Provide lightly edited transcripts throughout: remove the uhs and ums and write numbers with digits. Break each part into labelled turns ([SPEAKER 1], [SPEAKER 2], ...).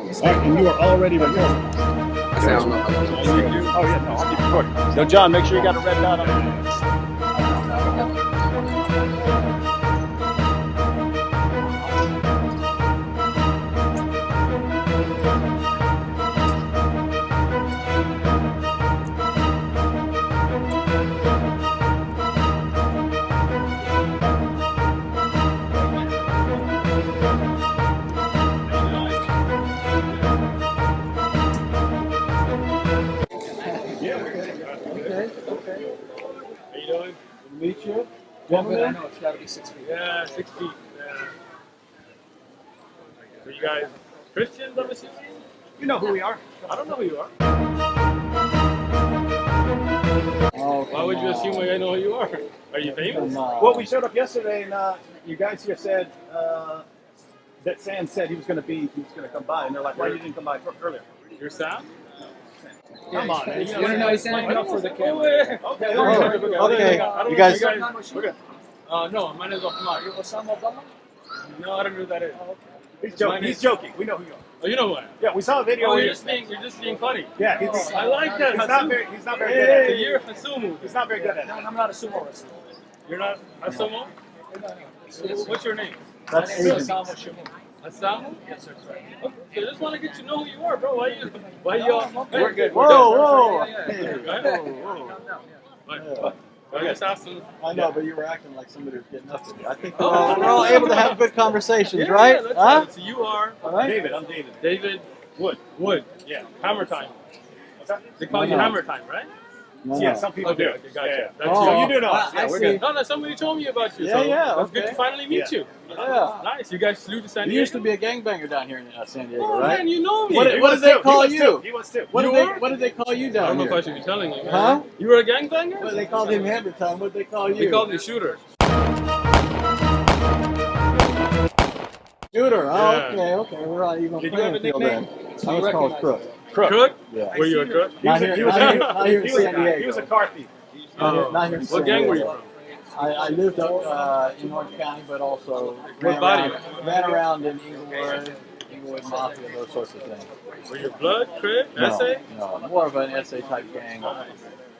[SPEAKER 1] And you are already recording.
[SPEAKER 2] I said I don't know how long.
[SPEAKER 1] Oh yeah, no, I'll keep recording. So John, make sure you got a red dot on it.
[SPEAKER 3] How you doing?
[SPEAKER 1] Meet you.
[SPEAKER 2] Well, but I know it's got to be 6 feet.
[SPEAKER 3] Yeah, 6 feet. Yeah. Are you guys Christians, I'm assuming?
[SPEAKER 1] You know who we are.
[SPEAKER 3] I don't know who you are.
[SPEAKER 1] Oh,
[SPEAKER 3] Why would you assume I know who you are? Are you famous?
[SPEAKER 1] Well, we showed up yesterday, and you guys here said that Sam said he was going to come by, and they're like, "Why you didn't come by earlier?"
[SPEAKER 3] You're Sam?
[SPEAKER 1] Come on, man.
[SPEAKER 2] You want to know he's standing up for the camera.
[SPEAKER 3] Okay.
[SPEAKER 1] Okay. You guys.
[SPEAKER 3] Okay. No, my name is Uthman.
[SPEAKER 2] Osama Abdullah?
[SPEAKER 3] No, I don't know who that is.
[SPEAKER 1] He's joking. He's joking. We know who you are.
[SPEAKER 3] Oh, you know who I am?
[SPEAKER 1] Yeah, we saw a video.
[SPEAKER 3] Oh,
[SPEAKER 1] where
[SPEAKER 3] you're just being funny.
[SPEAKER 1] Yeah,
[SPEAKER 3] I like that.
[SPEAKER 1] He's not very good at
[SPEAKER 3] Hey,
[SPEAKER 1] it.
[SPEAKER 3] you're a Hasumu.
[SPEAKER 1] He's not very good at it.
[SPEAKER 2] I'm not a sumo wrestler.
[SPEAKER 3] You're not Hasumu? What's your name?
[SPEAKER 2] My name is Osama Shaykh.
[SPEAKER 3] Hasamu?
[SPEAKER 2] Yes, sir.
[SPEAKER 3] Okay, I just want to get to know who you are, bro. Why you?
[SPEAKER 2] We're good.
[SPEAKER 1] Whoa.
[SPEAKER 3] I guess ask them.
[SPEAKER 4] I know, but you were acting like somebody was getting up to me. I think we're all able to have good conversations, right?
[SPEAKER 3] That's
[SPEAKER 4] Huh?
[SPEAKER 3] right. So you are
[SPEAKER 4] All right.
[SPEAKER 1] David, I'm David.
[SPEAKER 3] David Wood. Yeah. Hammer Time. They call you
[SPEAKER 4] No.
[SPEAKER 3] Hammer Time, right?
[SPEAKER 4] No,
[SPEAKER 1] Yeah,
[SPEAKER 4] no.
[SPEAKER 1] some people do.
[SPEAKER 3] Okay, gotcha.
[SPEAKER 1] Yeah.
[SPEAKER 3] That's
[SPEAKER 4] Oh.
[SPEAKER 1] So
[SPEAKER 3] you.
[SPEAKER 1] you do know.
[SPEAKER 4] I
[SPEAKER 1] Yeah, we're
[SPEAKER 4] see.
[SPEAKER 1] good.
[SPEAKER 3] No, somebody told me about you.
[SPEAKER 4] Yeah,
[SPEAKER 3] so
[SPEAKER 4] yeah,
[SPEAKER 3] It's good
[SPEAKER 4] okay.
[SPEAKER 3] to finally meet you.
[SPEAKER 4] Yeah.
[SPEAKER 3] Nice. You guys flew to San
[SPEAKER 4] You
[SPEAKER 3] Diego.
[SPEAKER 4] used to be a gangbanger down here in San Diego,
[SPEAKER 3] Oh
[SPEAKER 4] right?
[SPEAKER 3] man, you know me.
[SPEAKER 4] What did they call you?
[SPEAKER 1] He was too.
[SPEAKER 4] What
[SPEAKER 3] You
[SPEAKER 4] did
[SPEAKER 3] were?
[SPEAKER 4] they call you
[SPEAKER 3] I
[SPEAKER 4] down
[SPEAKER 3] don't know if I
[SPEAKER 4] here?
[SPEAKER 3] should be telling you. Man.
[SPEAKER 4] Huh?
[SPEAKER 3] You were a gangbanger?
[SPEAKER 4] Well, they called him Hammer Time. What did they call you?
[SPEAKER 3] They called me Shooter.
[SPEAKER 4] Shooter. Oh,
[SPEAKER 3] Yeah.
[SPEAKER 4] okay. We're on even
[SPEAKER 1] Did you have a
[SPEAKER 4] playing field then.
[SPEAKER 1] nickname?
[SPEAKER 4] I was called Crook.
[SPEAKER 3] Crook?
[SPEAKER 4] Yeah.
[SPEAKER 3] Were you a crook?
[SPEAKER 4] Not here, not here in San
[SPEAKER 1] He
[SPEAKER 4] Diego.
[SPEAKER 1] was a car thief.
[SPEAKER 4] Not here in San
[SPEAKER 3] What gang were you
[SPEAKER 4] Diego.
[SPEAKER 3] from?
[SPEAKER 4] I lived up in Orange County, but also
[SPEAKER 3] What body?
[SPEAKER 4] ran around in Inglewood Mafia, those sorts of things.
[SPEAKER 3] Were you blood, crip,
[SPEAKER 4] No,
[SPEAKER 3] SA?
[SPEAKER 4] no, more of an SA type gang.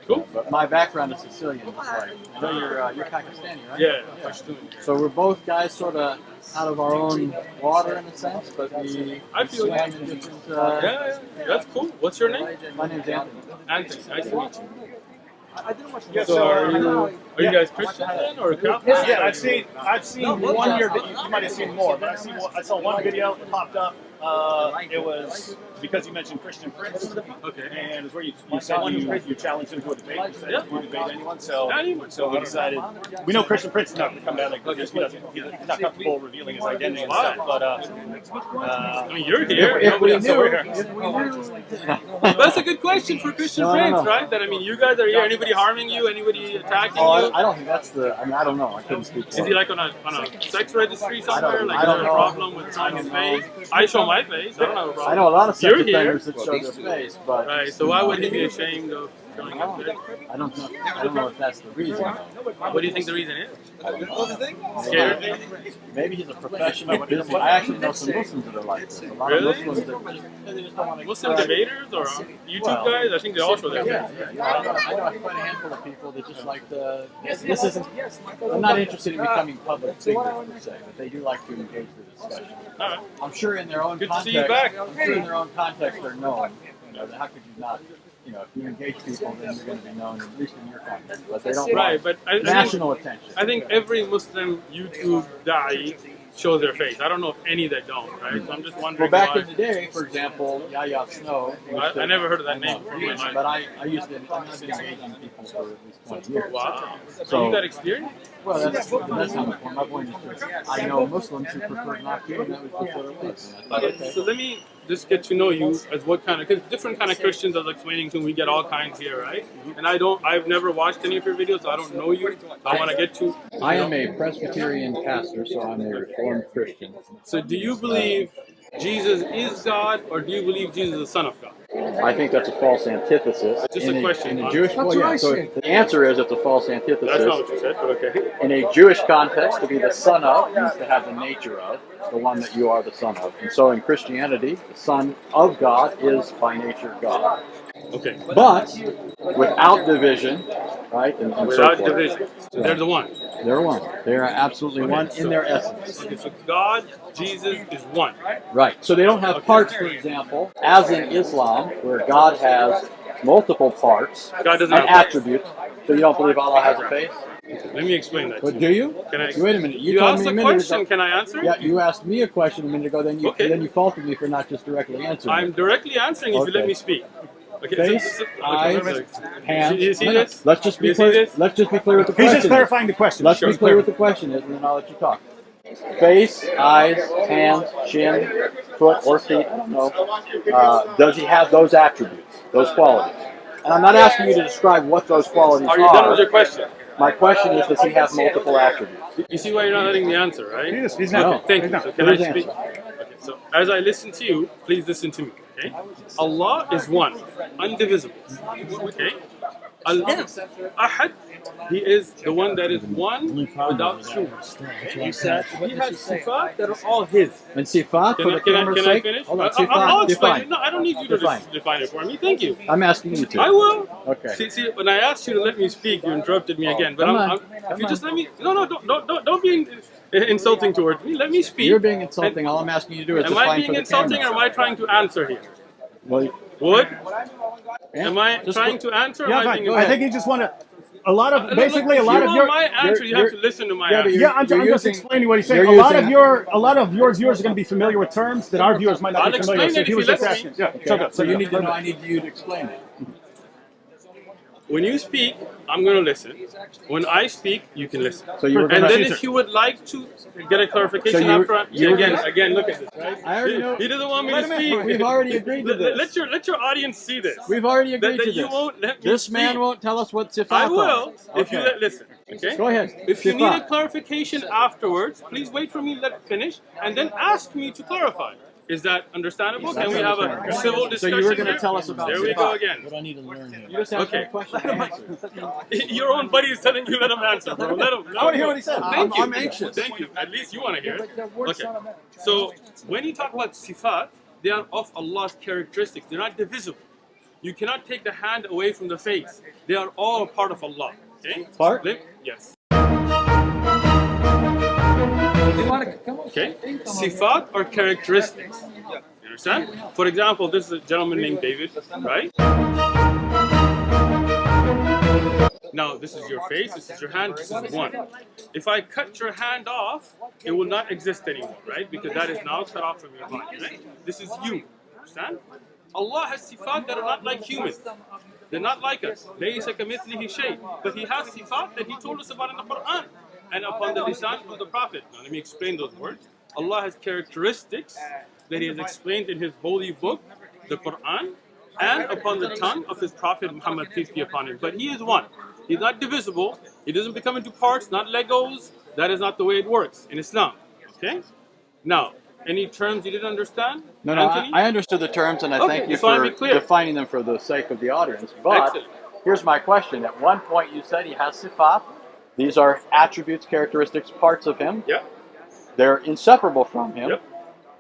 [SPEAKER 3] Cool.
[SPEAKER 4] But my background is Sicilian. Just like, I know you're Pakistani, right?
[SPEAKER 3] Yeah, Pashtun.
[SPEAKER 4] So we're both guys sort of out of our own water in a sense, but we
[SPEAKER 3] I feel you.
[SPEAKER 4] swam in different.
[SPEAKER 3] Yeah, that's cool. What's your name?
[SPEAKER 4] My name's Anthony.
[SPEAKER 3] Anthony. Nice to meet you.
[SPEAKER 1] Yeah,
[SPEAKER 3] So are you guys Christian then or Catholic?
[SPEAKER 1] Yeah, I've seen one year. You might have seen more, but I saw one video that popped up. It was because you mentioned Christian Prince,
[SPEAKER 3] Okay.
[SPEAKER 1] and it's where you said you challenged him to a debate. You said
[SPEAKER 3] Yeah.
[SPEAKER 1] you debate anyone. So
[SPEAKER 3] Anyone.
[SPEAKER 1] we decided. We know Christian Prince is not going to come down like this. He's not comfortable revealing his identity and stuff. But
[SPEAKER 3] I mean, you're here.
[SPEAKER 4] If we
[SPEAKER 3] Nobody else
[SPEAKER 4] knew,
[SPEAKER 3] over here.
[SPEAKER 4] if we knew.
[SPEAKER 3] That's a good question for Christian
[SPEAKER 4] No,
[SPEAKER 3] friends,
[SPEAKER 4] no.
[SPEAKER 3] right? That I mean, you guys are here. Anybody harming you? Anybody attacking
[SPEAKER 4] Oh,
[SPEAKER 3] you?
[SPEAKER 4] I don't think that's the. I mean, I don't know. I couldn't speak.
[SPEAKER 3] Is he like on a sex registry somewhere? Like,
[SPEAKER 4] I
[SPEAKER 3] is
[SPEAKER 4] don't
[SPEAKER 3] there a
[SPEAKER 4] know.
[SPEAKER 3] problem with showing his face? I show my face. I don't have a problem.
[SPEAKER 4] I know a lot of sex
[SPEAKER 3] You're here.
[SPEAKER 4] offenders that show their face, but
[SPEAKER 3] Right. So why would he be ashamed of showing his face?
[SPEAKER 4] I don't know. I don't know if that's the reason.
[SPEAKER 3] What do you think the reason is?
[SPEAKER 4] I don't know.
[SPEAKER 3] Scared?
[SPEAKER 4] Maybe he's a professional business. I actually know some Muslims that are like this. A lot
[SPEAKER 3] Really?
[SPEAKER 4] of Muslims that they just don't want to.
[SPEAKER 3] Muslim debaters or YouTube guys? I think they all show their
[SPEAKER 4] Yeah,
[SPEAKER 3] face.
[SPEAKER 4] yeah. I know quite a handful of people that just like the. This isn't. I'm not interested in becoming public figures per se, but they do like to engage the discussion.
[SPEAKER 3] All right.
[SPEAKER 4] I'm sure in their own
[SPEAKER 3] Good to
[SPEAKER 4] context.
[SPEAKER 3] see you back.
[SPEAKER 4] I'm sure in their own context they're known. You know, how could you not? You know, if you engage people, then you're going to be known, at least in your context. But they don't
[SPEAKER 3] Right,
[SPEAKER 4] want
[SPEAKER 3] but
[SPEAKER 4] national attention.
[SPEAKER 3] I think every Muslim YouTube da'i shows their face. I don't know if any that don't, right? So I'm just
[SPEAKER 4] Well,
[SPEAKER 3] wondering
[SPEAKER 4] back
[SPEAKER 3] why.
[SPEAKER 4] in the day, for example, Yahya Snow.
[SPEAKER 3] I never heard of that name.
[SPEAKER 4] But I used to. I've been engaging people for at least 20 years.
[SPEAKER 3] Wow. So
[SPEAKER 4] So-
[SPEAKER 3] you got experience?
[SPEAKER 4] Well, that's not my point. My point is just I know Muslims who prefer not to, and that was just what it was. And I thought,
[SPEAKER 3] Okay, so let me just get to know you as what kind of, because different kind of Christians, I was explaining to, we get all kinds here, right? And I've never watched any of your videos, so I don't know you. I want to get to.
[SPEAKER 4] I am a Presbyterian pastor, so I'm a Reformed Christian.
[SPEAKER 3] So do you believe Jesus is God, or do you believe Jesus is the Son of God?
[SPEAKER 4] I think that's a false antithesis.
[SPEAKER 3] Just a question.
[SPEAKER 4] In a Jewish,
[SPEAKER 2] That's what I
[SPEAKER 4] so
[SPEAKER 2] said.
[SPEAKER 4] the answer is it's a false
[SPEAKER 3] That's
[SPEAKER 4] antithesis.
[SPEAKER 3] not what you said, but okay.
[SPEAKER 4] In a Jewish context, to be the son of means to have the nature of, the one that you are the son of. And so in Christianity, the son of God is by nature God.
[SPEAKER 3] Okay.
[SPEAKER 4] But without division, right? And so
[SPEAKER 3] Without
[SPEAKER 4] forth.
[SPEAKER 3] division. So they're the one.
[SPEAKER 4] They're one. They are absolutely
[SPEAKER 3] Okay,
[SPEAKER 4] one in
[SPEAKER 3] so-
[SPEAKER 4] their essence.
[SPEAKER 3] Okay, so God, Jesus is one.
[SPEAKER 4] Right. So they don't have
[SPEAKER 3] Okay.
[SPEAKER 4] parts, for example, as in Islam, where God has multiple parts
[SPEAKER 3] God doesn't
[SPEAKER 4] and
[SPEAKER 3] have parts.
[SPEAKER 4] attributes. So you don't believe Allah has a face?
[SPEAKER 3] Let me explain that.
[SPEAKER 4] But do you?
[SPEAKER 3] Can I?
[SPEAKER 4] Wait a minute. You
[SPEAKER 3] You
[SPEAKER 4] told
[SPEAKER 3] asked
[SPEAKER 4] me
[SPEAKER 3] a
[SPEAKER 4] a minute
[SPEAKER 3] question.
[SPEAKER 4] ago.
[SPEAKER 3] Can I answer?
[SPEAKER 4] Yeah, you asked me a question a minute ago. Then you
[SPEAKER 3] Okay.
[SPEAKER 4] faulted me for not just directly answering.
[SPEAKER 3] I'm directly answering if you let
[SPEAKER 4] Okay.
[SPEAKER 3] me speak. Okay.
[SPEAKER 4] Face, eyes, hands.
[SPEAKER 3] You see
[SPEAKER 4] No, no.
[SPEAKER 3] this?
[SPEAKER 4] Let's just be
[SPEAKER 3] You see
[SPEAKER 4] clear.
[SPEAKER 3] this?
[SPEAKER 4] Let's just be clear with the
[SPEAKER 1] He's
[SPEAKER 4] question.
[SPEAKER 1] just clarifying the question.
[SPEAKER 4] Let's
[SPEAKER 3] Sure.
[SPEAKER 4] be clear with the question is, and then I'll let you talk. Face, eyes, hands, chin, foot, or feet. I don't know. Does he have those attributes, those qualities? And I'm not asking you to describe what those qualities
[SPEAKER 3] Are you done with your question?
[SPEAKER 4] My question is, does he have multiple attributes?
[SPEAKER 3] You see why you're not letting me answer, right?
[SPEAKER 1] He's
[SPEAKER 4] No.
[SPEAKER 1] not.
[SPEAKER 3] Thank
[SPEAKER 1] He's
[SPEAKER 3] you.
[SPEAKER 1] not.
[SPEAKER 3] So can I
[SPEAKER 4] Please
[SPEAKER 3] speak?
[SPEAKER 4] answer.
[SPEAKER 3] Okay, so as I listen to you, please listen to me. Okay? Allah is one, undivisible. Okay? Al-Ahad, He is the one that is one without two. He said He has sifat that are all His.
[SPEAKER 4] And sifat, for the camera's
[SPEAKER 3] Can I
[SPEAKER 4] sake?
[SPEAKER 3] finish?
[SPEAKER 4] Hold on,
[SPEAKER 3] I'll
[SPEAKER 4] sifat,
[SPEAKER 3] explain
[SPEAKER 4] define.
[SPEAKER 3] it. No, I don't need you to
[SPEAKER 4] Define.
[SPEAKER 3] define it for me. Thank you.
[SPEAKER 4] I'm asking you to.
[SPEAKER 3] I will.
[SPEAKER 4] Okay.
[SPEAKER 3] See, when I asked you to let me speak, you interrupted me again. But
[SPEAKER 4] Come
[SPEAKER 3] I'm,
[SPEAKER 4] on.
[SPEAKER 3] if
[SPEAKER 4] Come
[SPEAKER 3] you just
[SPEAKER 4] on.
[SPEAKER 3] let me, no, don't be insulting towards me. Let me speak.
[SPEAKER 4] You're being insulting. All I'm asking you to do is
[SPEAKER 3] Am I
[SPEAKER 4] define
[SPEAKER 3] being
[SPEAKER 4] for the
[SPEAKER 3] insulting,
[SPEAKER 4] camera.
[SPEAKER 3] or am I trying to answer here?
[SPEAKER 4] Well,
[SPEAKER 3] Would?
[SPEAKER 4] yeah,
[SPEAKER 3] Am I
[SPEAKER 4] just
[SPEAKER 3] trying
[SPEAKER 4] go-
[SPEAKER 3] to answer? Or
[SPEAKER 1] Yeah,
[SPEAKER 3] am I
[SPEAKER 1] fine.
[SPEAKER 3] being
[SPEAKER 1] I think you just want to. A lot of basically a
[SPEAKER 3] if
[SPEAKER 1] lot
[SPEAKER 3] you
[SPEAKER 1] of
[SPEAKER 3] want
[SPEAKER 1] your.
[SPEAKER 3] my answer, you have to
[SPEAKER 4] you're-
[SPEAKER 3] listen to my
[SPEAKER 4] yeah, but
[SPEAKER 3] answer.
[SPEAKER 1] Yeah, I'm
[SPEAKER 4] You're
[SPEAKER 1] just
[SPEAKER 4] using-
[SPEAKER 1] explaining what he's saying.
[SPEAKER 4] you're
[SPEAKER 1] A lot
[SPEAKER 4] using-
[SPEAKER 1] of your viewers are going to be familiar with terms that our viewers might not
[SPEAKER 3] I'll
[SPEAKER 1] be familiar with.
[SPEAKER 3] explain
[SPEAKER 1] So
[SPEAKER 3] it
[SPEAKER 1] he
[SPEAKER 3] if
[SPEAKER 1] was
[SPEAKER 3] you
[SPEAKER 1] just
[SPEAKER 3] let
[SPEAKER 1] asking.
[SPEAKER 3] me.
[SPEAKER 1] Yeah,
[SPEAKER 4] Okay, so you need to know. I need you to explain it.
[SPEAKER 3] When you speak, I'm going to listen. When I speak, you can listen.
[SPEAKER 4] So you were
[SPEAKER 3] And
[SPEAKER 4] gonna-
[SPEAKER 3] then if you would like to get a clarification
[SPEAKER 4] So you-
[SPEAKER 3] after,
[SPEAKER 4] you were
[SPEAKER 3] again,
[SPEAKER 4] gonna-
[SPEAKER 3] again, look at this. Right?
[SPEAKER 4] I already know.
[SPEAKER 3] He doesn't want me
[SPEAKER 1] Let
[SPEAKER 3] to
[SPEAKER 1] him in.
[SPEAKER 3] speak.
[SPEAKER 4] We've already agreed to this.
[SPEAKER 3] Let your audience see this.
[SPEAKER 4] We've already agreed
[SPEAKER 3] that
[SPEAKER 4] to
[SPEAKER 3] you
[SPEAKER 4] this.
[SPEAKER 3] won't let me
[SPEAKER 4] This man
[SPEAKER 3] speak.
[SPEAKER 4] won't tell us what sifat
[SPEAKER 3] I
[SPEAKER 4] are.
[SPEAKER 3] will if you
[SPEAKER 4] Okay.
[SPEAKER 3] listen. Okay.
[SPEAKER 4] Go ahead.
[SPEAKER 3] If you need a
[SPEAKER 4] Sifat.
[SPEAKER 3] clarification afterwards, please wait for me to let finish and then ask me to clarify. Is that understandable? Can we have a civil
[SPEAKER 4] So
[SPEAKER 3] discussion?
[SPEAKER 4] you were going to
[SPEAKER 3] here?
[SPEAKER 4] tell us about
[SPEAKER 3] There we
[SPEAKER 4] sifat.
[SPEAKER 3] go again.
[SPEAKER 5] What I need to learn here.
[SPEAKER 4] You just answered
[SPEAKER 3] Okay.
[SPEAKER 4] the question and answered.
[SPEAKER 3] Your own buddy is telling you let him answer, bro. Let him.
[SPEAKER 1] I want to hear what he said.
[SPEAKER 3] Thank you.
[SPEAKER 4] I'm anxious.
[SPEAKER 3] Thank you. At least you want to hear it. Okay. So when you talk about sifat, they are of Allah's characteristics. They're not divisible. You cannot take the hand away from the face. They are all part of Allah. Okay?
[SPEAKER 4] Part?
[SPEAKER 3] Yes.
[SPEAKER 2] You want to come on?
[SPEAKER 3] Okay? Sifat are characteristics. You understand? For example, this is a gentleman named David, right? Now, this is your face, this is your hand, this is one. If I cut your hand off, it will not exist anymore, right? Because that is now cut off from your body, right? This is you. Understand? Allah has sifat that are not like humans. They're not like us. لَيْسَ كَمِثْلِهِ شَيْءٍ. But He has sifat that He told us about in the Quran and upon the lisan of the Prophet. Now let me explain those words. Allah has characteristics that He has explained in His holy book, the Quran, and upon the tongue of His Prophet Muhammad, peace be upon him. But He is one. He's not divisible. He doesn't become into parts, not Legos. That is not the way it works in Islam. Okay? Now, any terms you didn't understand?
[SPEAKER 4] No,
[SPEAKER 3] Anthony?
[SPEAKER 4] I understood the terms, and I
[SPEAKER 3] Okay,
[SPEAKER 4] thank you
[SPEAKER 3] just wanna
[SPEAKER 4] for
[SPEAKER 3] be clear.
[SPEAKER 4] defining them for the sake of the audience. But
[SPEAKER 3] Excellent.
[SPEAKER 4] here's my question. At one point you said he has sifat. These are attributes, characteristics, parts of him.
[SPEAKER 3] Yep.
[SPEAKER 4] They're inseparable from him.
[SPEAKER 3] Yep.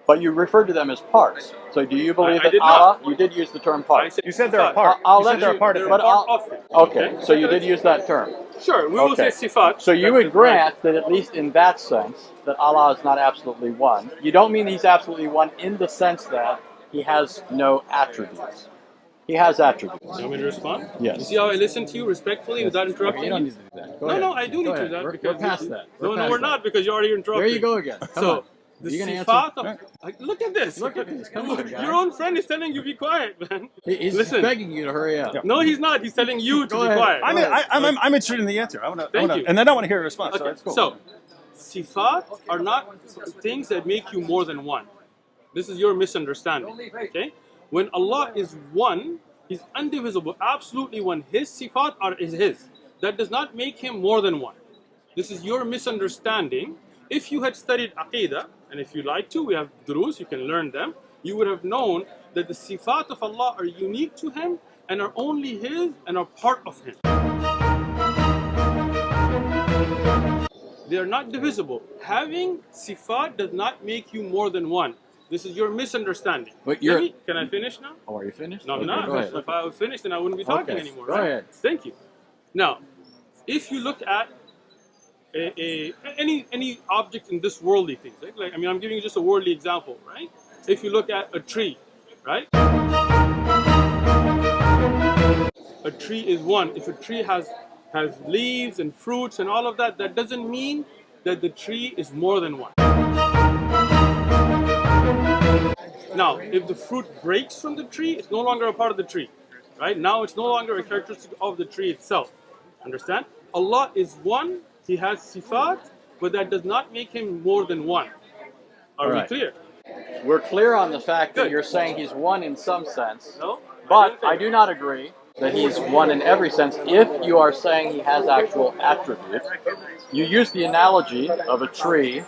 [SPEAKER 4] But you referred to them as parts. So do you believe
[SPEAKER 3] I
[SPEAKER 4] that
[SPEAKER 3] did
[SPEAKER 4] Allah,
[SPEAKER 3] not.
[SPEAKER 4] you did use the term
[SPEAKER 3] I
[SPEAKER 4] part?
[SPEAKER 3] said
[SPEAKER 1] You said they're a
[SPEAKER 3] sifat.
[SPEAKER 1] part.
[SPEAKER 4] I'll
[SPEAKER 1] You
[SPEAKER 4] let
[SPEAKER 1] said they're
[SPEAKER 4] you-
[SPEAKER 1] a part of
[SPEAKER 3] They're
[SPEAKER 1] it.
[SPEAKER 4] but
[SPEAKER 3] part
[SPEAKER 4] I'll-
[SPEAKER 3] of it.
[SPEAKER 4] Okay, so you did use that term.
[SPEAKER 3] Sure, we will say
[SPEAKER 4] Okay.
[SPEAKER 3] sifat.
[SPEAKER 4] So you
[SPEAKER 3] That's
[SPEAKER 4] would
[SPEAKER 3] it,
[SPEAKER 4] grant that at least in that sense, that Allah is not absolutely one. You don't mean He's absolutely one in the sense that He has no attributes. He has attributes.
[SPEAKER 3] You want me to respond?
[SPEAKER 4] Yes.
[SPEAKER 3] You see how I listen to you respectfully without interrupting
[SPEAKER 4] You don't
[SPEAKER 3] you?
[SPEAKER 4] need to do that. Go
[SPEAKER 3] No,
[SPEAKER 4] ahead.
[SPEAKER 3] no, I do
[SPEAKER 4] Go
[SPEAKER 3] need to
[SPEAKER 4] ahead.
[SPEAKER 3] do that
[SPEAKER 4] We're
[SPEAKER 3] because
[SPEAKER 4] past that.
[SPEAKER 3] No,
[SPEAKER 4] past
[SPEAKER 3] we're
[SPEAKER 4] that.
[SPEAKER 3] not because you already interrupted.
[SPEAKER 4] There you go again. Come
[SPEAKER 3] So
[SPEAKER 4] on.
[SPEAKER 3] the
[SPEAKER 4] You gonna
[SPEAKER 3] sifat
[SPEAKER 4] answer?
[SPEAKER 3] of, like, look at this.
[SPEAKER 4] Look at this. Come on, guy.
[SPEAKER 3] Your own friend is telling you be quiet, man.
[SPEAKER 4] He's
[SPEAKER 3] Listen.
[SPEAKER 4] begging you to hurry up.
[SPEAKER 3] No, he's not. He's telling you to
[SPEAKER 4] Go
[SPEAKER 3] be
[SPEAKER 4] ahead.
[SPEAKER 3] quiet.
[SPEAKER 1] I'm interested in the answer. I want
[SPEAKER 3] Thank
[SPEAKER 1] to,
[SPEAKER 3] you.
[SPEAKER 1] and then I want to hear a response. So
[SPEAKER 3] Okay,
[SPEAKER 1] that's cool.
[SPEAKER 3] so sifat are not things that make you more than one. This is your misunderstanding. Okay? When Allah is one, He's undivisible, absolutely one. His sifat is His. That does not make Him more than one. This is your misunderstanding. If you had studied Aqidah, and if you like to, we have durus, you can learn them. you would have known that the sifat of Allah are unique to Him and are only His and are part of Him. They are not divisible. Having sifat does not make you more than one. This is your misunderstanding.
[SPEAKER 4] But
[SPEAKER 3] Can I finish now?
[SPEAKER 4] Oh, are you finished?
[SPEAKER 3] No, I'm
[SPEAKER 4] Okay,
[SPEAKER 3] not.
[SPEAKER 4] go ahead.
[SPEAKER 3] If I was finished, then I wouldn't be talking
[SPEAKER 4] Okay,
[SPEAKER 3] anymore.
[SPEAKER 4] go
[SPEAKER 3] Right?
[SPEAKER 4] ahead.
[SPEAKER 3] Thank you. Now, if you look at any object in this worldly things, right? Like, I mean, I'm giving you just a worldly example, right? If you look at a tree, right? A tree is one. If a tree has leaves and fruits and all of that, that doesn't mean that the tree is more than one. Now, if the fruit breaks from the tree, it's no longer a part of the tree, right? Now it's no longer a characteristic of the tree itself. Understand? Allah is one. He has sifat, but that does not make Him more than one. Are we clear?
[SPEAKER 4] We're clear on the fact that
[SPEAKER 3] Good.
[SPEAKER 4] you're saying He's one in some sense.
[SPEAKER 3] No?
[SPEAKER 4] But I do not agree that He's one in every sense. If you are saying He has actual attributes, you use the analogy of a tree.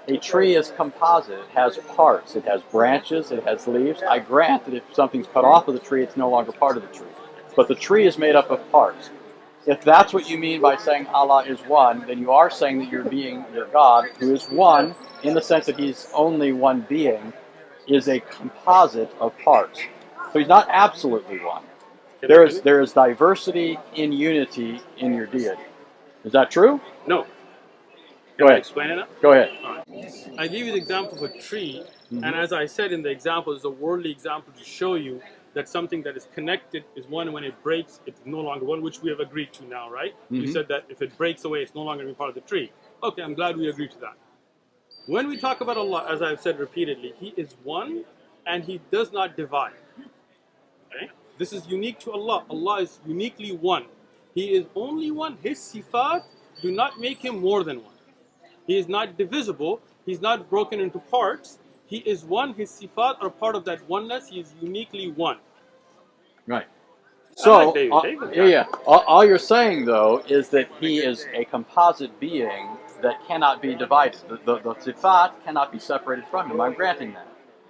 [SPEAKER 4] A tree is composite. It has parts. It has branches. It has leaves. I grant that if something's cut off of the tree, it's no longer part of the tree. But the tree is made up of parts. If that's what you mean by saying Allah is one, then you are saying that your God, who is one, in the sense that He's only one being, is a composite of parts. So He's not absolutely one. There is diversity in unity in your deity. Is that true?
[SPEAKER 3] No.
[SPEAKER 4] Go
[SPEAKER 3] Can I
[SPEAKER 4] ahead.
[SPEAKER 3] explain it now?
[SPEAKER 4] Go ahead.
[SPEAKER 3] I gave you the example of a tree, and as I said in the example, it's a worldly example to show you that something that is connected is one, and when it breaks, it's no longer one, which we have agreed to now, right? You said that if it breaks away, it's no longer going to be part of the tree. Okay, I'm glad we agreed to that. When we talk about Allah, as I've said repeatedly, He is one, and He does not divide. Okay? This is unique to Allah. Allah is uniquely one. He is only one. His sifat do not make Him more than one. He is not divisible. He's not broken into parts. He is one. His sifat are part of that oneness. He is uniquely one.
[SPEAKER 4] Right. So,
[SPEAKER 3] Yeah.
[SPEAKER 4] all you're saying, though, is that He is a composite being that cannot be divided. The sifat cannot be separated from Him. I'm granting that.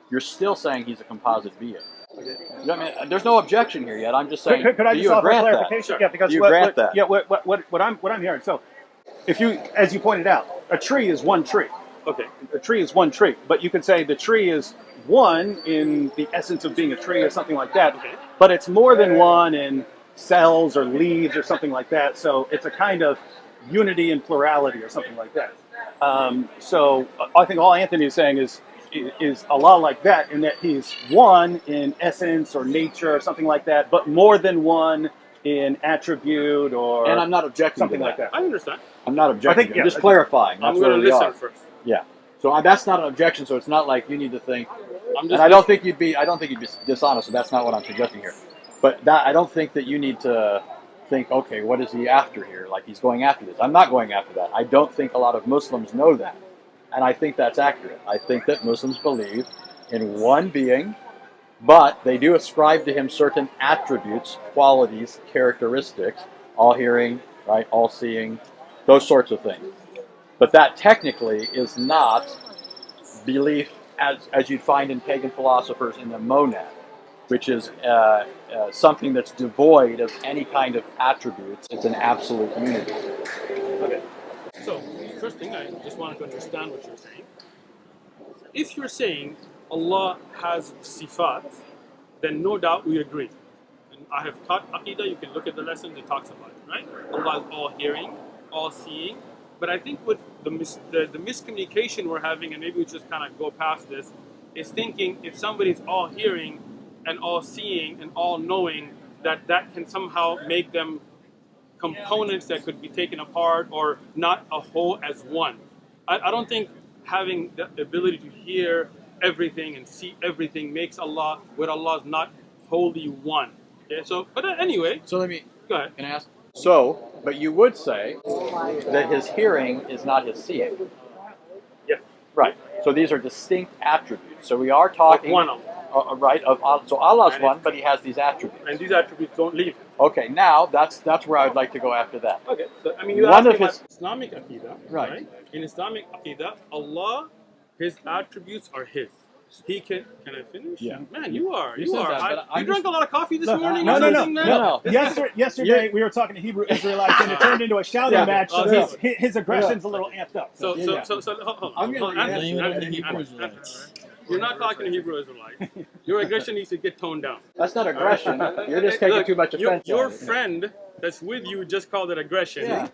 [SPEAKER 4] You're still saying He's a composite being. You know, I mean, there's no objection here yet. I'm just saying,
[SPEAKER 1] Could I
[SPEAKER 4] do
[SPEAKER 1] just
[SPEAKER 4] you
[SPEAKER 1] offer
[SPEAKER 4] grant
[SPEAKER 1] clarification?
[SPEAKER 4] that?
[SPEAKER 1] Yeah, because
[SPEAKER 4] Do you grant that?
[SPEAKER 1] Yeah, what I'm hearing. So, if you, as you pointed out, a tree is one tree.
[SPEAKER 3] Okay.
[SPEAKER 1] A tree is one tree, but you could say the tree is one in the essence of being a tree or something like that.
[SPEAKER 3] Okay.
[SPEAKER 1] But it's more than one in cells or leaves or something like that. So it's a kind of unity and plurality or something like that. So I think all Anthony is saying is Allah like that, in that He's one in essence or nature or something like that, but more than one in attribute or
[SPEAKER 4] And I'm not objecting
[SPEAKER 1] something
[SPEAKER 4] to
[SPEAKER 1] like that.
[SPEAKER 3] I understand.
[SPEAKER 4] I'm not objecting.
[SPEAKER 1] think,
[SPEAKER 4] I'm
[SPEAKER 1] yeah,
[SPEAKER 4] just
[SPEAKER 1] I think-
[SPEAKER 4] clarifying. That's
[SPEAKER 3] I'm going
[SPEAKER 4] where
[SPEAKER 3] to
[SPEAKER 4] we
[SPEAKER 3] listen
[SPEAKER 4] are.
[SPEAKER 3] first.
[SPEAKER 4] Yeah. So that's not an objection. So it's not like you need to think.
[SPEAKER 3] I'm just
[SPEAKER 4] And I don't think you'd be dishonest. So that's not what I'm suggesting here. But I don't think that you need to think, okay, what is he after here? Like he's going after this. I'm not going after that. I don't think a lot of Muslims know that. And I think that's accurate. I think that Muslims believe in one being, but they do ascribe to Him certain attributes, qualities, characteristics, all hearing, right, all seeing, those sorts of things. But that technically is not belief as you'd find in pagan philosophers in the monad, which is something that's devoid of any kind of attributes. It's an absolute unity.
[SPEAKER 3] Okay. So, first thing, I just wanted to understand what you're saying. If you're saying Allah has sifat, then no doubt we agree. And I have taught Aqidah, you can look at the lessons, it talks about it, right? Allah is all hearing, all seeing. But I think with the miscommunication we're having, and maybe we just kind of go past this, is thinking if somebody's all hearing and all seeing and all knowing, that can somehow make them components that could be taken apart or not a whole as one. I don't think having the ability to hear everything and see everything makes Allah, where Allah is not wholly one. Okay, so, but anyway,
[SPEAKER 4] So let me,
[SPEAKER 3] go ahead.
[SPEAKER 4] can I ask? So, but you would say that His hearing is not His seeing.
[SPEAKER 3] Yeah.
[SPEAKER 4] Right. So these are distinct attributes. So we are talking
[SPEAKER 3] One of them.
[SPEAKER 4] right of so Allah's
[SPEAKER 3] And
[SPEAKER 4] one, but He has these attributes.
[SPEAKER 3] And these attributes don't leave him.
[SPEAKER 4] Okay, now that's where I would like to go after that.
[SPEAKER 3] Okay, so I mean, you
[SPEAKER 4] One
[SPEAKER 3] asked
[SPEAKER 4] of
[SPEAKER 3] me
[SPEAKER 4] his-
[SPEAKER 3] about Islamic Aqidah,
[SPEAKER 4] Right.
[SPEAKER 3] right? In Islamic Aqidah, Allah, His attributes are His. he can I finish?
[SPEAKER 4] Yeah.
[SPEAKER 3] Man, you
[SPEAKER 4] You said that, but
[SPEAKER 3] you drank a lot of coffee this morning?
[SPEAKER 1] No,
[SPEAKER 3] or
[SPEAKER 1] no, no,
[SPEAKER 3] something, man?
[SPEAKER 4] no.
[SPEAKER 1] Yesterday we were talking to Hebrew Israelites, and it turned into a shouting
[SPEAKER 4] Yeah.
[SPEAKER 1] match. So
[SPEAKER 3] Oh,
[SPEAKER 1] his aggression's a little amped up.
[SPEAKER 3] So,
[SPEAKER 4] Yeah,
[SPEAKER 3] so,
[SPEAKER 4] yeah.
[SPEAKER 3] so, hold on.
[SPEAKER 4] I'm gonna
[SPEAKER 3] Anthony,
[SPEAKER 4] blame it on the
[SPEAKER 3] Anthony,
[SPEAKER 4] Hebrew
[SPEAKER 3] Anthony. You're not talking to Hebrew Israelites. Your aggression needs to get toned down.
[SPEAKER 4] That's not aggression. You're just taking
[SPEAKER 3] Look,
[SPEAKER 4] too much offense.
[SPEAKER 3] Your
[SPEAKER 4] on it.
[SPEAKER 3] friend that's with you just called it aggression.
[SPEAKER 4] Yeah.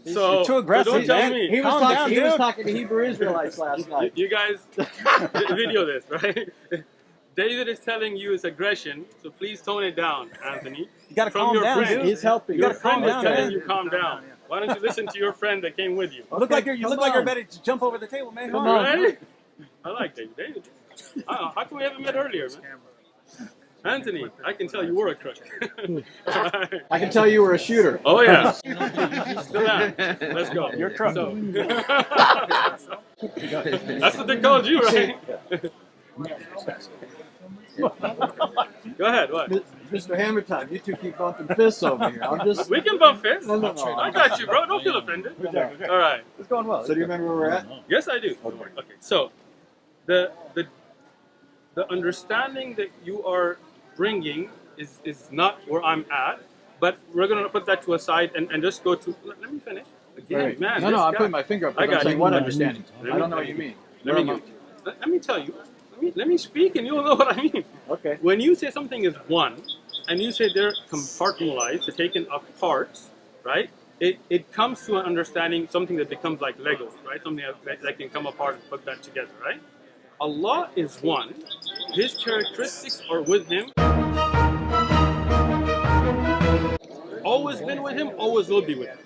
[SPEAKER 3] So,
[SPEAKER 1] too aggressive,
[SPEAKER 3] so don't tell
[SPEAKER 1] man.
[SPEAKER 3] me.
[SPEAKER 4] He was
[SPEAKER 1] Calm
[SPEAKER 4] talking.
[SPEAKER 1] down,
[SPEAKER 4] He was
[SPEAKER 1] dude.
[SPEAKER 4] talking to Hebrew Israelites last night.
[SPEAKER 3] You guys video this, right? David is telling you it's aggression, so please tone it down, Anthony.
[SPEAKER 1] You gotta
[SPEAKER 3] From
[SPEAKER 1] calm
[SPEAKER 3] your
[SPEAKER 1] down,
[SPEAKER 3] friend.
[SPEAKER 1] dude.
[SPEAKER 4] He's helping.
[SPEAKER 3] Your
[SPEAKER 1] gotta
[SPEAKER 3] friend
[SPEAKER 1] calm
[SPEAKER 3] is
[SPEAKER 1] down,
[SPEAKER 3] telling
[SPEAKER 1] man.
[SPEAKER 3] you calm down. Why don't you listen to your friend that came with you?
[SPEAKER 1] Look like you're
[SPEAKER 4] come
[SPEAKER 1] ready
[SPEAKER 4] on.
[SPEAKER 1] to jump over the table, man.
[SPEAKER 4] Come on.
[SPEAKER 3] Right? I like David. How come we haven't met earlier, man? Anthony, I can tell you were a crook.
[SPEAKER 4] I can tell you were a shooter.
[SPEAKER 3] Oh yeah. Still am. Let's go.
[SPEAKER 1] You're crook.
[SPEAKER 3] So, that's what they called you, right? Go ahead. What?
[SPEAKER 4] Mr. Hammer Time, you two keep bumping fists over here. I'm just.
[SPEAKER 3] We can bump fists.
[SPEAKER 4] No.
[SPEAKER 3] I got you, bro. Don't feel offended. All right.
[SPEAKER 1] It's going well.
[SPEAKER 4] So do you remember where we're at?
[SPEAKER 3] Yes, I do. Okay. So, the understanding that you are bringing is not where I'm at, but we're gonna put that to a side and just go to. Let me finish. Again,
[SPEAKER 4] Right.
[SPEAKER 3] man.
[SPEAKER 4] No,
[SPEAKER 3] this
[SPEAKER 4] I'm
[SPEAKER 3] guy-
[SPEAKER 4] putting my finger up.
[SPEAKER 3] I
[SPEAKER 4] I'm
[SPEAKER 3] got
[SPEAKER 4] saying
[SPEAKER 3] you.
[SPEAKER 4] what understanding.
[SPEAKER 3] Let
[SPEAKER 4] I
[SPEAKER 3] me-
[SPEAKER 4] don't know what you mean.
[SPEAKER 3] Let me tell you. Let me speak, and you'll know what I mean.
[SPEAKER 4] Okay.
[SPEAKER 3] When you say something is one, and you say they're compartmentalized, they're taken apart, right? It comes to an understanding, something that becomes like Legos, right? Something that can come apart and put that together, right? Allah is one. His characteristics are with Him. Always been with Him, always will be with Him.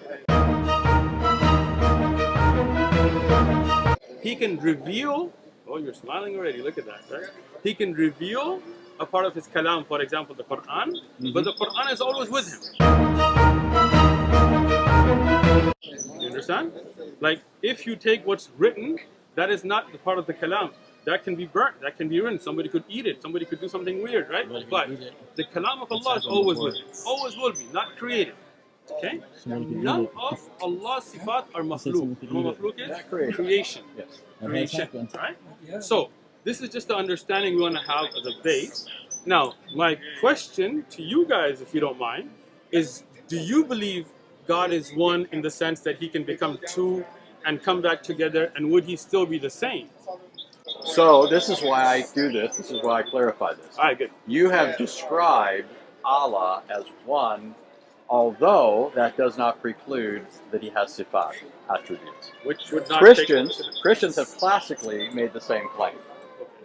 [SPEAKER 3] He can reveal. Oh, you're smiling already. Look at that, right? He can reveal a part of His kalam, for example, the Quran, but the Quran is always with Him. You understand? Like, if you take what's written, that is not the part of the kalam. That can be burnt. That can be ruined. Somebody could eat it. Somebody could do something weird, right? But the kalam of Allah is always with Him. Always will be, not created. Okay? None of Allah's sifat are makhluk. You know what makhluk is? Creation.
[SPEAKER 4] Yes.
[SPEAKER 3] Creation. Right? So, this is just the understanding we want to have as a base. Now, my question to you guys, if you don't mind, is do you believe God is one in the sense that He can become two and come back together, and would He still be the same?
[SPEAKER 4] So this is why I do this. This is why I clarify this.
[SPEAKER 3] All right, good.
[SPEAKER 4] You have described Allah as one, although that does not preclude that He has sifat, attributes.
[SPEAKER 3] Which would not
[SPEAKER 4] Christians have classically made the same claim.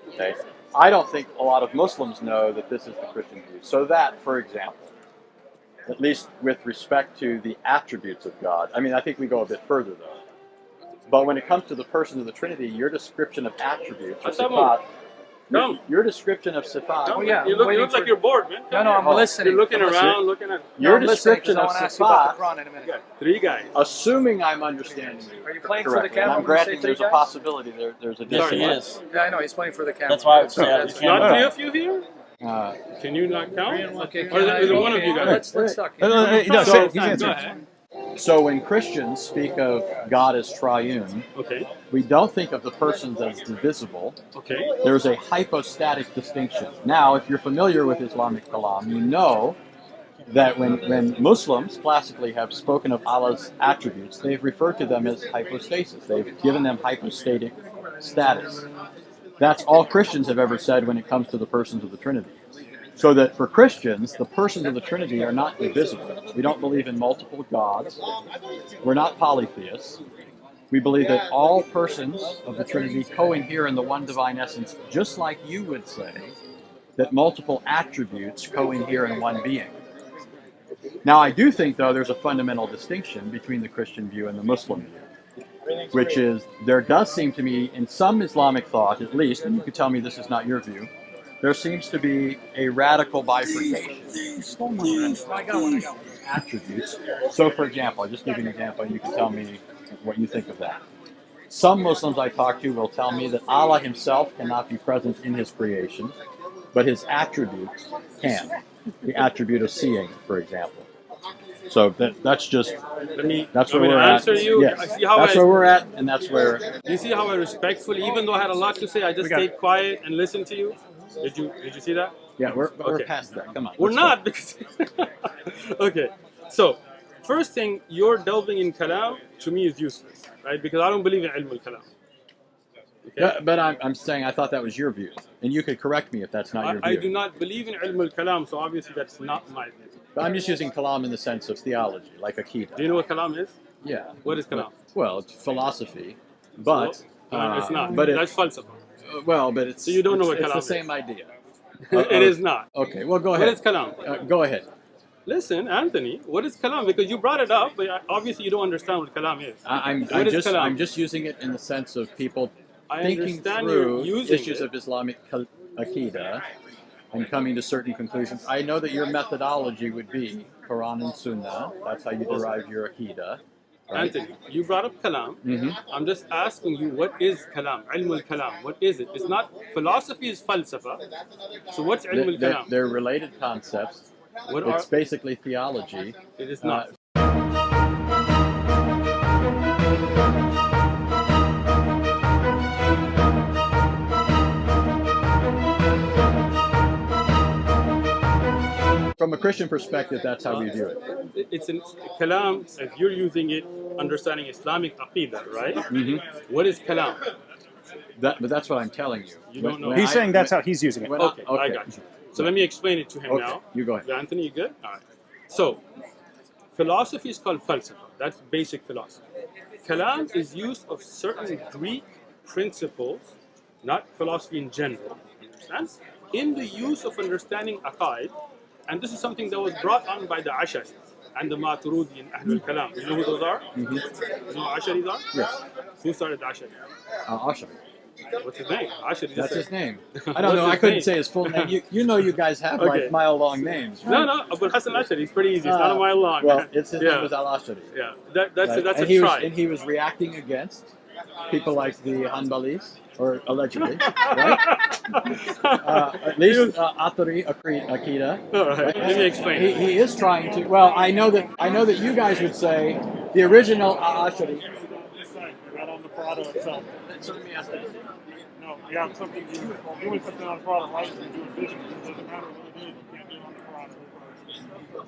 [SPEAKER 4] Okay, I don't think a lot of Muslims know that this is the Christian view. So that, for example, at least with respect to the attributes of God, I mean, I think we go a bit further though. But when it comes to the persons of the Trinity, your description of attributes, or sifat, your description of sifat,
[SPEAKER 2] Oh, yeah,
[SPEAKER 3] you look like you're bored, man.
[SPEAKER 2] No, I'm listening.
[SPEAKER 3] You're looking
[SPEAKER 2] I'm listening.
[SPEAKER 3] around, looking at.
[SPEAKER 4] your
[SPEAKER 2] I'm listening 'cause
[SPEAKER 4] description
[SPEAKER 2] I
[SPEAKER 4] of
[SPEAKER 2] want to ask you about the
[SPEAKER 4] sifat,
[SPEAKER 2] Quran in a minute.
[SPEAKER 3] Yeah, 3 guys.
[SPEAKER 4] assuming I'm understanding you
[SPEAKER 2] Are you playing for the
[SPEAKER 4] correctly, and
[SPEAKER 2] camera
[SPEAKER 4] I'm
[SPEAKER 2] when you say
[SPEAKER 4] granting
[SPEAKER 2] three
[SPEAKER 4] there's a
[SPEAKER 2] guys?
[SPEAKER 4] possibility there's a
[SPEAKER 5] Yes,
[SPEAKER 3] Sorry,
[SPEAKER 5] he
[SPEAKER 3] what?
[SPEAKER 5] is.
[SPEAKER 2] Yeah, I know. He's playing for the camera.
[SPEAKER 5] That's why I would say
[SPEAKER 2] That's
[SPEAKER 3] It's
[SPEAKER 5] that.
[SPEAKER 3] not
[SPEAKER 4] Okay.
[SPEAKER 3] 3 of you here? Can you not count?
[SPEAKER 2] Okay,
[SPEAKER 3] Or is it one of you guys?
[SPEAKER 2] Let's talk.
[SPEAKER 1] No,
[SPEAKER 4] So-
[SPEAKER 1] he's
[SPEAKER 3] Go
[SPEAKER 1] answering.
[SPEAKER 3] ahead.
[SPEAKER 4] So when Christians speak of God as triune,
[SPEAKER 3] Okay.
[SPEAKER 4] we don't think of the persons as divisible.
[SPEAKER 3] Okay.
[SPEAKER 4] There's a hypostatic distinction. Now, if you're familiar with Islamic kalam, you know that when Muslims classically have spoken of Allah's attributes, they've referred to them as hypostasis. They've given them hypostatic status. That's all Christians have ever said when it comes to the persons of the Trinity. So that for Christians, the persons of the Trinity are not divisible. We don't believe in multiple gods. We're not polytheists. We believe that all persons of the Trinity co-inhere in the one divine essence, just like you would say that multiple attributes co-inhere in one being. Now, I do think, though, there's a fundamental distinction between the Christian view and the Muslim view, which is there does seem to me, in some Islamic thought at least, and you could tell me this is not your view, there seems to be a radical bifurcation attributes. So, for example, I'll just give you an example, and you can tell me what you think of that. Some Muslims I talk to will tell me that Allah Himself cannot be present in His creation, but His attributes can. The attribute of seeing, for example. So that's just
[SPEAKER 3] Let me.
[SPEAKER 4] that's
[SPEAKER 3] I'm
[SPEAKER 4] where
[SPEAKER 3] going
[SPEAKER 4] we're
[SPEAKER 3] to
[SPEAKER 4] at.
[SPEAKER 3] answer you.
[SPEAKER 4] Yes,
[SPEAKER 3] I see how
[SPEAKER 4] that's
[SPEAKER 3] I.
[SPEAKER 4] where we're at, and that's where.
[SPEAKER 3] You see how I respectfully, even though I had a lot to say, I just stayed quiet and listened to you. Did you see that?
[SPEAKER 4] Yeah, we're
[SPEAKER 3] Okay.
[SPEAKER 4] past that. Come on.
[SPEAKER 3] We're
[SPEAKER 4] let's go.
[SPEAKER 3] not because. Okay. So, first thing, you're delving in kalam to me is useless, right? Because I don't believe in ilm al-kalam. Okay.
[SPEAKER 4] Yeah, but I'm saying I thought that was your view, and you could correct me if that's not your view.
[SPEAKER 3] I do not believe in ilm al-kalam, so obviously that's not my view.
[SPEAKER 4] But I'm just using kalam in the sense of theology, like akida.
[SPEAKER 3] Do you know what kalam is?
[SPEAKER 4] Yeah.
[SPEAKER 3] What is kalam?
[SPEAKER 4] Well, it's philosophy, but
[SPEAKER 3] No, it's not.
[SPEAKER 4] But
[SPEAKER 3] That's
[SPEAKER 4] it's
[SPEAKER 3] falsafa.
[SPEAKER 4] well, but it's
[SPEAKER 3] So you don't know what
[SPEAKER 4] it's
[SPEAKER 3] kalam
[SPEAKER 4] the
[SPEAKER 3] is.
[SPEAKER 4] same idea.
[SPEAKER 3] It is not.
[SPEAKER 4] Okay, well go
[SPEAKER 3] What
[SPEAKER 4] ahead.
[SPEAKER 3] is kalam?
[SPEAKER 4] Go ahead.
[SPEAKER 3] Listen, Anthony, what is kalam? Because you brought it up, but obviously you don't understand what kalam is.
[SPEAKER 4] I'm just using it in the sense of people
[SPEAKER 3] I
[SPEAKER 4] thinking
[SPEAKER 3] understand
[SPEAKER 4] through
[SPEAKER 3] you're using
[SPEAKER 4] issues
[SPEAKER 3] it.
[SPEAKER 4] of Islamic akida and coming to certain conclusions. I know that your methodology would be Quran and Sunnah. That's how you derive your akida. Right?
[SPEAKER 3] Anthony, you brought up kalam.
[SPEAKER 4] Mm-hmm.
[SPEAKER 3] I'm just asking you, what is kalam? Ilm al-kalam. What is it? It's not, philosophy is falsafa. So what's ilm al-kalam?
[SPEAKER 4] They're related concepts. It's basically theology.
[SPEAKER 3] It is not.
[SPEAKER 4] From a Christian perspective, that's how we view it.
[SPEAKER 3] It's in kalam, if you're using it, understanding Islamic aqidah, right?
[SPEAKER 4] Mm-hmm.
[SPEAKER 3] What is kalam?
[SPEAKER 4] But that's what I'm telling you.
[SPEAKER 3] You don't know.
[SPEAKER 1] He's saying that's how he's using it.
[SPEAKER 3] Okay, I got you. So let me explain it to him now.
[SPEAKER 4] You go ahead.
[SPEAKER 3] Anthony, you good? All right. So, philosophy is called falsafa. That's basic philosophy. Kalam is used of certain Greek principles, not philosophy in general, understand? In the use of understanding aqaid, and this is something that was brought on by the Ashari and the Maturidi and Ahlul Kalam. You know who those are? Mm-hmm. You know who Asharis are?
[SPEAKER 4] Yes.
[SPEAKER 3] Who started the Ashari?
[SPEAKER 4] Ashari.
[SPEAKER 3] What's his name? Ashari.
[SPEAKER 4] That's his name. I don't know. I couldn't say his full name. You know you guys have like mile-long names, right?
[SPEAKER 3] No, Abu Hassan Ashari. It's pretty easy. It's not a mile long.
[SPEAKER 4] Well, his name was Al-Ashari.
[SPEAKER 3] Yeah, that's
[SPEAKER 4] Right?
[SPEAKER 3] a try.
[SPEAKER 4] And he was reacting against people like the Hanbalis, or allegedly, right? At least Atari Akida.
[SPEAKER 3] All right.
[SPEAKER 4] Right?
[SPEAKER 3] Let me explain.
[SPEAKER 4] He is trying to. Well, I know that you guys would say the original Ashari.
[SPEAKER 5] Not on the product itself.
[SPEAKER 4] So let me ask this.
[SPEAKER 5] No, you have something doing something on the product, right? You're doing vision. It doesn't matter what it is. You can't do it on the product.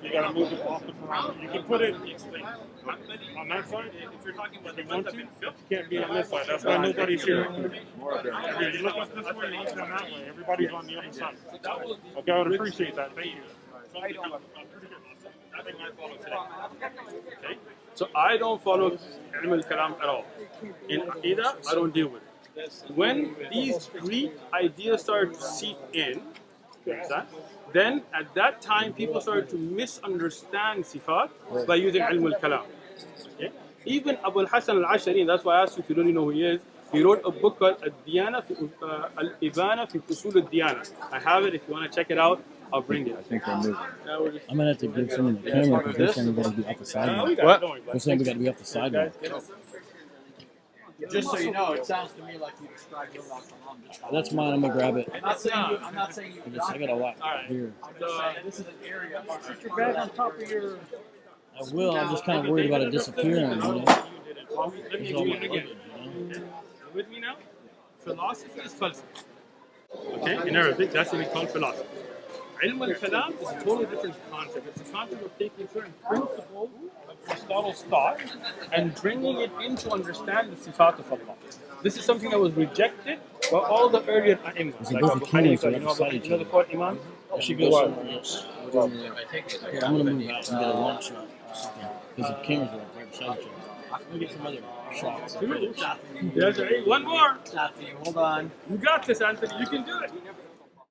[SPEAKER 5] You gotta move it off the product. You can put it on that side. If you're talking about the one two, you can't be on this side. That's why nobody's here. You look us this way, you look them that way. Everybody's on the other side. Okay, I would appreciate that. Thank you.
[SPEAKER 3] I think I follow today. Okay? So I don't follow ilm al-kalam at all. In Aqidah, I don't deal with it. When these Greek ideas started to seep in, then at that time people started to misunderstand sifat by using ilm al-kalam. Okay? Even Abu al-Hasan al-Ashari, that's why I asked you if you don't know who he is, he wrote a book called Al-Ibana fi Usul al-Diyana. I have it. If you want to check it out, I'll bring it.
[SPEAKER 4] I think they're moving.
[SPEAKER 6] I'm gonna have to give someone the camera because they're saying we gotta be off the sideline.
[SPEAKER 3] What?
[SPEAKER 6] They're saying we gotta be off the sideline.
[SPEAKER 4] Just so you know, it sounds to me like you described your life.
[SPEAKER 6] That's mine. I'm gonna grab it.
[SPEAKER 4] I'm not saying you.
[SPEAKER 6] I got a lot here.
[SPEAKER 4] This is an area.
[SPEAKER 5] Put your bag on top of your.
[SPEAKER 6] I will. I'm just kind of worried about it disappearing. You know?
[SPEAKER 3] Let me
[SPEAKER 6] It's all
[SPEAKER 3] do
[SPEAKER 6] my
[SPEAKER 3] it again.
[SPEAKER 6] luggage, you know?
[SPEAKER 3] With me now? Philosophy is falsafa. Okay? In Arabic, that's what we call philosophy. Ilm al-kalam is a totally different concept. It's a concept of taking certain principles of Aristotle's thought and bringing it in to understand the sifat of Allah. This is something that was rejected by all the earlier imams, like Abu Hanifa, you know the four imams?
[SPEAKER 6] I should go somewhere else. Here, I'm gonna move out and get a long shot. Because the cameras are right beside each other. I'm gonna get some other shots.
[SPEAKER 3] Yes, one more.
[SPEAKER 4] Hold on.
[SPEAKER 3] You got this, Anthony. You can do it.